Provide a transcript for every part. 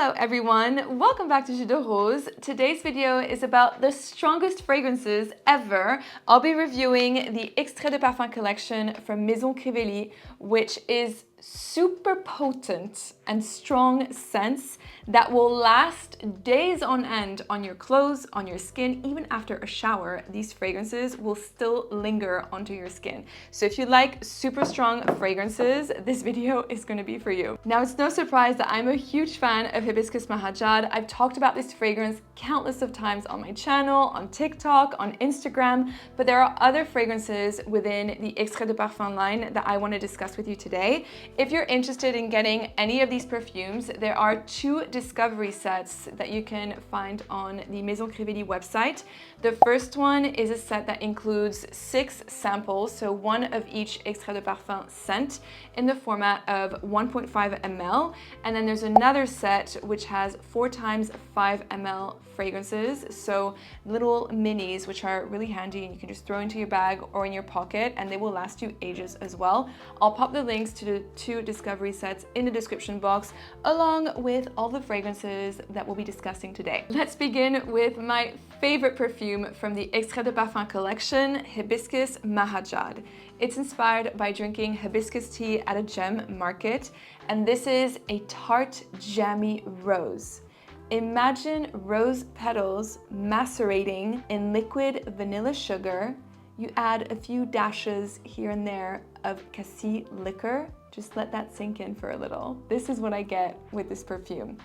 Hello everyone, welcome back to Jus de Rose. Today's video is about the strongest fragrances ever. I'll be reviewing the Extraits de Parfum collection from Maison Crivelli, which is super potent and strong scents that will last days on end on your clothes, on your skin. Even after a shower, these fragrances will still linger onto your skin. So if you like super strong fragrances, this video is going to be for you. Now, it's no surprise that I'm a huge fan of Hibiscus Mahajad. I've talked about this fragrance countless of times on my channel, on TikTok, on Instagram, but there are other fragrances within the Extraits de Parfum line that I want to discuss with you today. If you're interested in getting any of these perfumes, there are 2 discovery sets that you can find on the Maison Crivelli website. The first one is a set that includes 6 samples, so 1 of each Extrait de Parfum scent in the format of 1.5 ml. And then there's another set which has 4 times 5 ml fragrances, so little minis, which are really handy and you can just throw into your bag or in your pocket, and they will last you ages as well. I'll pop the links to the 2 discovery sets in the description box, along with all the fragrances that we'll be discussing today. Let's begin with my favorite perfume from the Extraits de Parfum collection, Hibiscus Mahajad. It's inspired by drinking hibiscus tea at a gem market, and this is a tart, jammy rose. Imagine rose petals macerating in liquid vanilla sugar. You add a few dashes here and there of cassis liquor. Just let that sink in for a little. This is what I get with this perfume.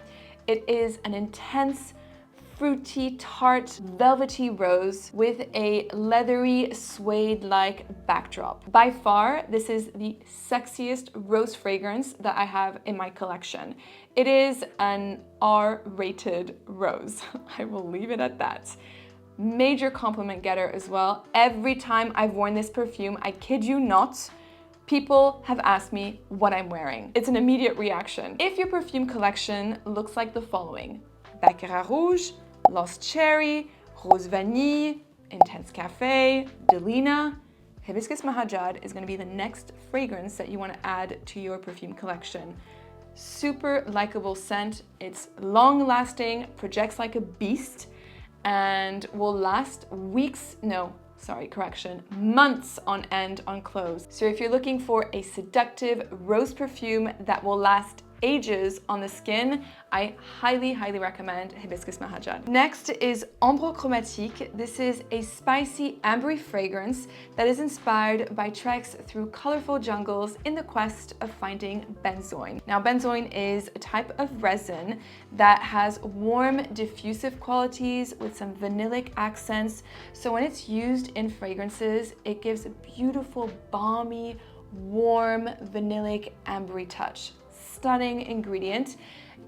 It is an intense, fruity, tart, velvety rose with a leathery, suede-like backdrop. By far, this is the sexiest rose fragrance that I have in my collection. It is an R-rated rose. I will leave it at that. Major compliment getter as well. Every time I've worn this perfume, I kid you not, people have asked me what I'm wearing. It's an immediate reaction. If your perfume collection looks like the following: Baccarat Rouge, Lost Cherry, Rose Vanille, Intense Cafe, Delina, Hibiscus Mahajad is going to be the next fragrance that you want to add to your perfume collection. Super likable scent, it's long lasting, projects like a beast, and will last months on end on clothes. So if you're looking for a seductive rose perfume that will last ages on the skin, I highly recommend Hibiscus Mahajad. Next is Ambre Chromatique. This is a spicy ambre fragrance that is inspired by treks through colorful jungles in the quest of finding benzoin. Now, benzoin is a type of resin that has warm, diffusive qualities with some vanillic accents. So when it's used in fragrances, it gives a beautiful, balmy, warm, vanillic, ambre touch. Stunning ingredient.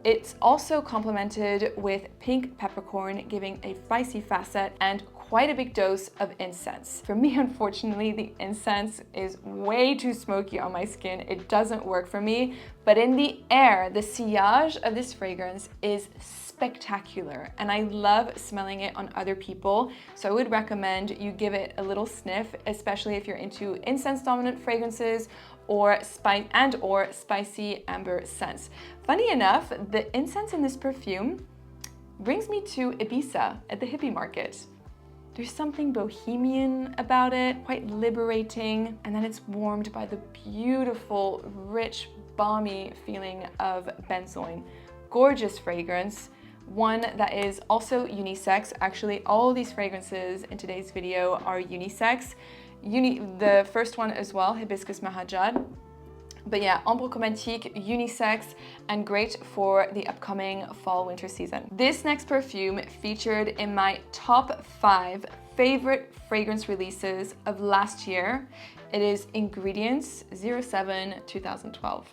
It's also complemented with pink peppercorn, giving a spicy facet and quite a big dose of incense. For me, unfortunately, the incense is way too smoky on my skin. It doesn't work for me, but in the air, the sillage of this fragrance is spectacular, and I love smelling it on other people. So I would recommend you give it a little sniff, especially if you're into incense-dominant fragrances or spicy amber scents. Funny enough, the incense in this perfume brings me to Ibiza at the hippie market. There's something bohemian about it, quite liberating, and then it's warmed by the beautiful, rich, balmy feeling of benzoin. Gorgeous fragrance, one that is also unisex. Actually, all of these fragrances in today's video are unisex. The first one as well, Hibiscus Mahajad. But yeah, Ambre Chromatique, unisex, and great for the upcoming fall-winter season. This next perfume featured in my top 5 favorite fragrance releases of last year. It is Ingredients 07-2012.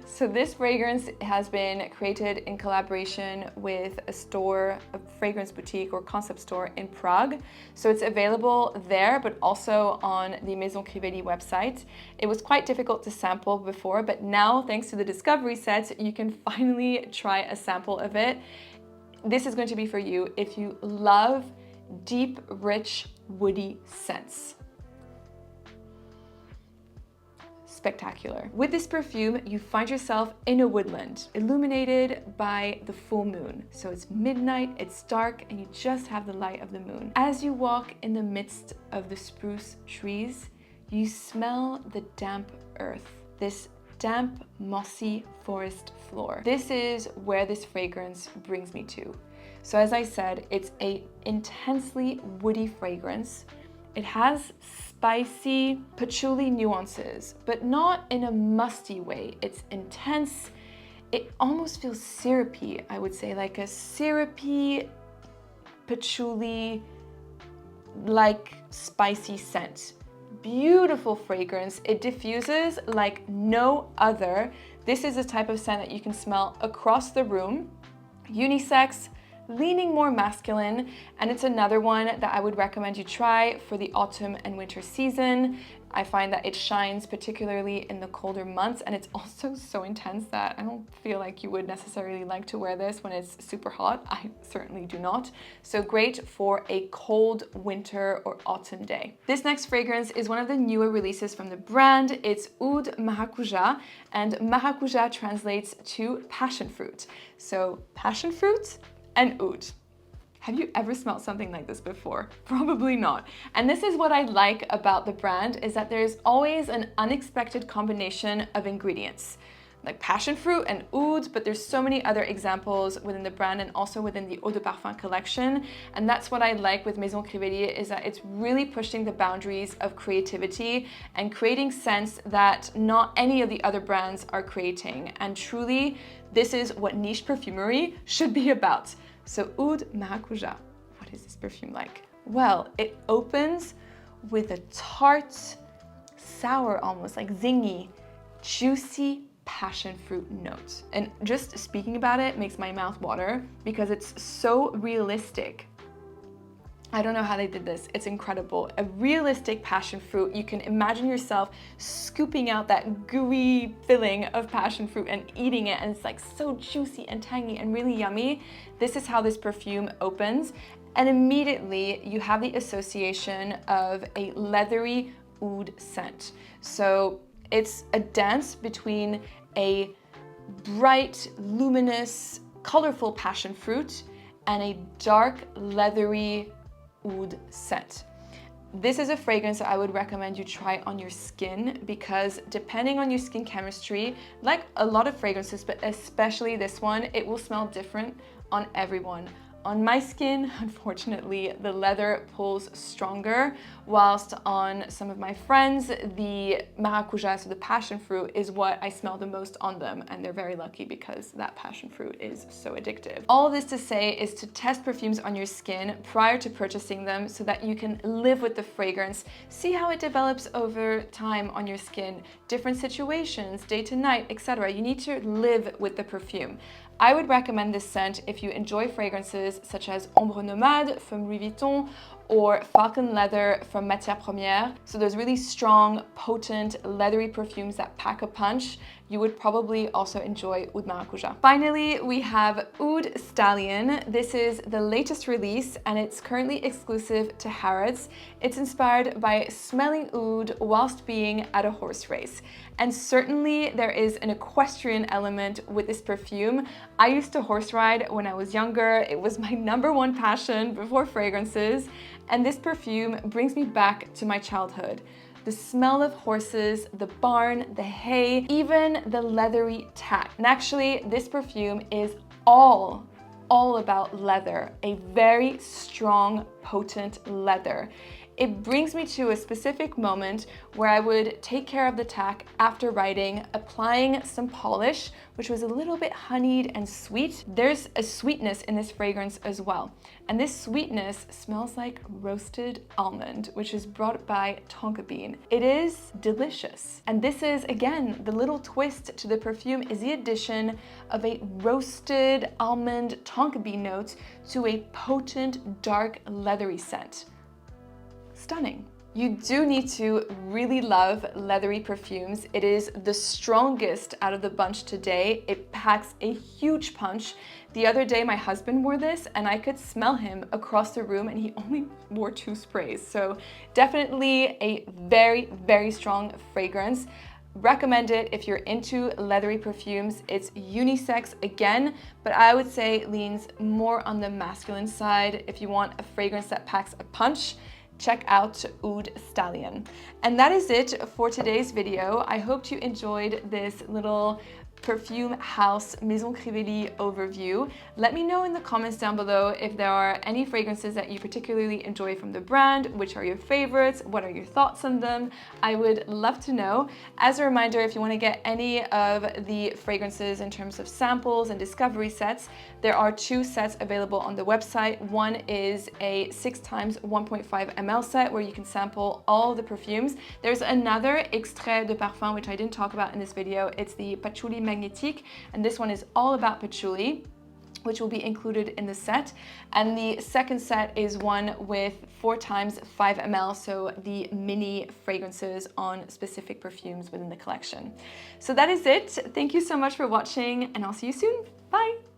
So this fragrance has been created in collaboration with a store, a fragrance boutique or concept store in Prague. So it's available there, but also on the Maison Crivelli website. It was quite difficult to sample before, but now, thanks to the discovery set, you can finally try a sample of it. This is going to be for you if you love deep, rich, woody scents. spectacular. With this perfume, you find yourself in a woodland, illuminated by the full moon. So it's midnight, it's dark, and you just have the light of the moon. As you walk in the midst of the spruce trees, you smell the damp earth, this damp, mossy forest floor. This is where this fragrance brings me to. So as I said, it's an intensely woody fragrance. It has spicy patchouli nuances, but not in a musty way. It's intense. It almost feels syrupy, I would say, like a syrupy patchouli, like spicy scent. Beautiful fragrance. It diffuses like no other. This is a type of scent that you can smell across the room, unisex, leaning more masculine, and it's another one that I would recommend you try for the autumn and winter season. I find that it shines particularly in the colder months, and it's also so intense that I don't feel like you would necessarily like to wear this when it's super hot. I certainly do not. So great for a cold winter or autumn day. This next fragrance is one of the newer releases from the brand. It's Oud Maracuja, and Maracuja translates to passion fruit. So passion fruit and oud. Have you ever smelled something like this before? Probably not. And this is what I like about the brand, is that there's always an unexpected combination of ingredients, like passion fruit and oud, but there's so many other examples within the brand and also within the Eau de Parfum collection. And that's what I like with Maison Crivelli, is that it's really pushing the boundaries of creativity and creating scents that not any of the other brands are creating. And truly, this is what niche perfumery should be about. So Oud Maracuja, what is this perfume like? Well, it opens with a tart, sour, almost like zingy, juicy passion fruit note. And just speaking about it makes my mouth water because it's so realistic. I don't know how they did this. It's incredible. A realistic passion fruit. You can imagine yourself scooping out that gooey filling of passion fruit and eating it, and it's like so juicy and tangy and really yummy. This is how this perfume opens, and immediately you have the association of a leathery oud scent. So it's a dance between a bright, luminous, colorful passion fruit and a dark, leathery oud scent. This is a fragrance that I would recommend you try on your skin, because depending on your skin chemistry, like a lot of fragrances, but especially this one, it will smell different on everyone. On my skin, unfortunately, the leather pulls stronger, whilst on some of my friends, the maracuja, so the passion fruit, is what I smell the most on them, and they're very lucky because that passion fruit is so addictive. All of this to say is to test perfumes on your skin prior to purchasing them so that you can live with the fragrance, see how it develops over time on your skin, different situations, day to night, etc. You need to live with the perfume. I would recommend this scent if you enjoy fragrances such as Ambre from Louis Vuitton or Falcon Leather from Matières Premières. So those really strong, potent, leathery perfumes that pack a punch. You would probably also enjoy Oud Maracuja. Finally, we have Oud Stallion. This is the latest release and it's currently exclusive to Harrods. It's inspired by smelling oud whilst being at a horse race. And certainly there is an equestrian element with this perfume. I used to horse ride when I was younger. It was my #1 passion before fragrances. And this perfume brings me back to my childhood. The smell of horses, the barn, the hay, even the leathery tack. And actually, this perfume is all about leather, a very strong, potent leather. It brings me to a specific moment where I would take care of the tack after riding, applying some polish, which was a little bit honeyed and sweet. There's a sweetness in this fragrance as well. And this sweetness smells like roasted almond, which is brought by tonka bean. It is delicious. And this is, again, the little twist to the perfume is the addition of a roasted almond tonka bean note to a potent, dark, leathery scent. Stunning. You do need to really love leathery perfumes. It is the strongest out of the bunch today. It packs a huge punch. The other day my husband wore this and I could smell him across the room and he only wore 2 sprays. So definitely a very, very strong fragrance. Recommend it if you're into leathery perfumes. It's unisex again, but I would say leans more on the masculine side. If you want a fragrance that packs a punch, check out Oud Stallion. And that is it for today's video. I hope you enjoyed this little perfume house Maison Crivelli overview. Let me know in the comments down below if there are any fragrances that you particularly enjoy from the brand, which are your favorites, what are your thoughts on them? I would love to know. As a reminder, if you want to get any of the fragrances in terms of samples and discovery sets, there are 2 sets available on the website. One is a 6x 1.5 ml set where you can sample all the perfumes. There's another extrait de parfum, which I didn't talk about in this video. It's the patchouli magnétique, and this one is all about patchouli, which will be included in the set. And the second set is one with 4x 5 ml, so the mini fragrances on specific perfumes within the collection. So that is it. Thank you so much for watching, and I'll see you soon. Bye.